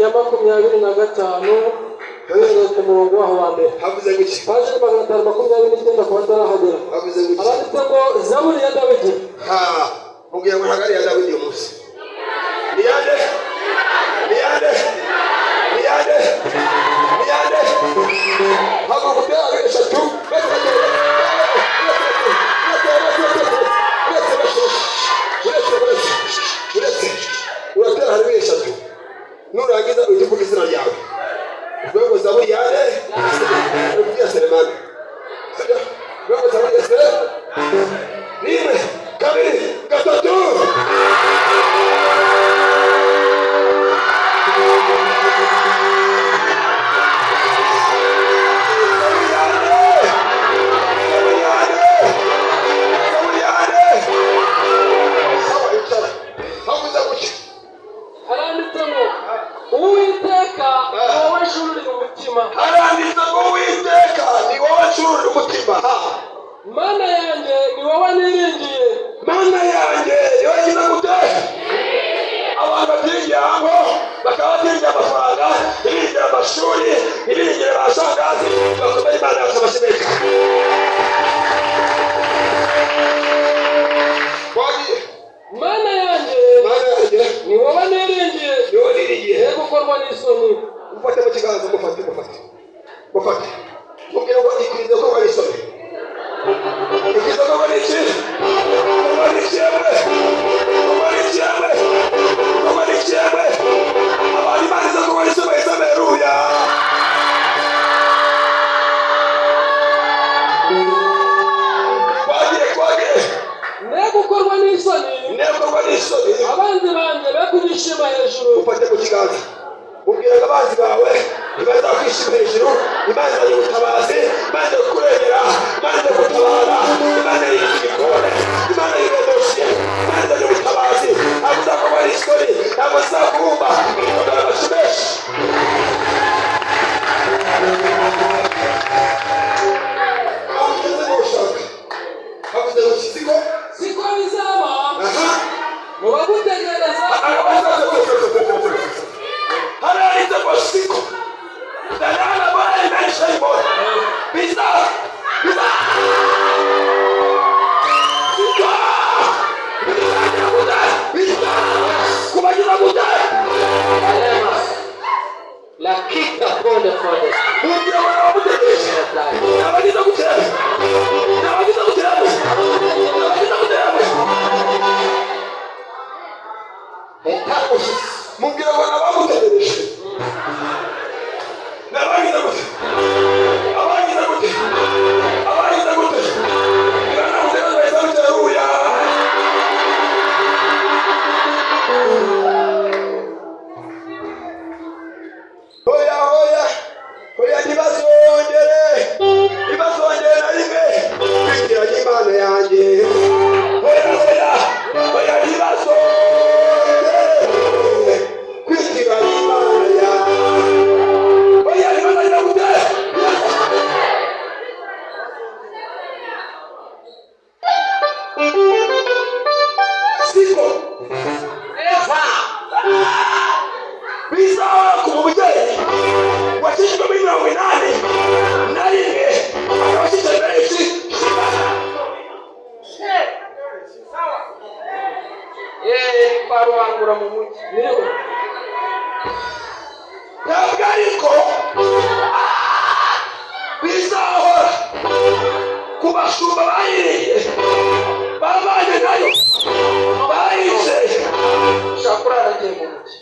ya 25 uhereye ku murongo waho wa mbere. Havuze guki? Paje 529 ku batarahagera. Havuze guki? Aranditse ngo Zaburi ya Dawidi. Mubwiye ngo hagari ya Dawidi umunsi. Niyande. Hago kutera eshatu. Uratera hari eshatu. Nurangiza utuvuga izina ryawe. Ubwo Zaburi yande. Ubwiye Selemani. Ubwo Zaburi ya Selemani. Rimwe, kabiri, gatatu. Mana yanjye ni wowe niringiye. Mana yanjye ni wowe ngize gute? Abantu batiringira hango bakaba batiringira amafaranga, biringira amashuri, biringira abashangazi, bakomeye Imana yakabashimika. Mana yanjye ni wowe niringiye. Ye gukorwa n'isoni. Mufate mu kiganza, mufate. Mubwire ngo ikwize ko wari isoni. Ikwize ko wari iki? Wari icyemwe. Abantu Imana iza ko wari isoni bahise beruya. Kwagire. Ne gukorwa n'isoni. Abanzi banjye be kunyishima hejuru. Mufate mu kiganza. Mubwire ngo abanzi bawe ntibazakwishima hejuru. Imana izanye ubutabazi, Imana iza kukurengera, Imana iza gutabara, Imana y'igikone, Imana y'ibedosiye, Imana izanye ubutabazi. Ntabwo uzakoma n'isoni, ntabwo uzakubumba, ukagana amashyi menshi. Aho ugeze n'ushaka. Havuze ngo siko bizaba. Mu bagutegereza. Hararitse ngo siko. Danana bwana imesha ibona. Biza. Kubagira gute? La kita pole. Mubwira ngo nabamutegereje. Nabagize gute? Mubwira ngo nabamutegereje. Nabagize gute? Hoya ntibazongere na rimwe kwigiranya Imana yanjye. Hoya ntibazongere kwigiranya Imana yanjye. Hoya ntibazongere gute? Siko bizaba ku mubyeyi washyizwe muri 81 akabashyitse imbere y'iki parwangura mu mujyi. Niwe ntabwo ariko bizahora ku bashumba bayiriye babanye nayo bayizeye. ushaka kurara agiye mu mujyi.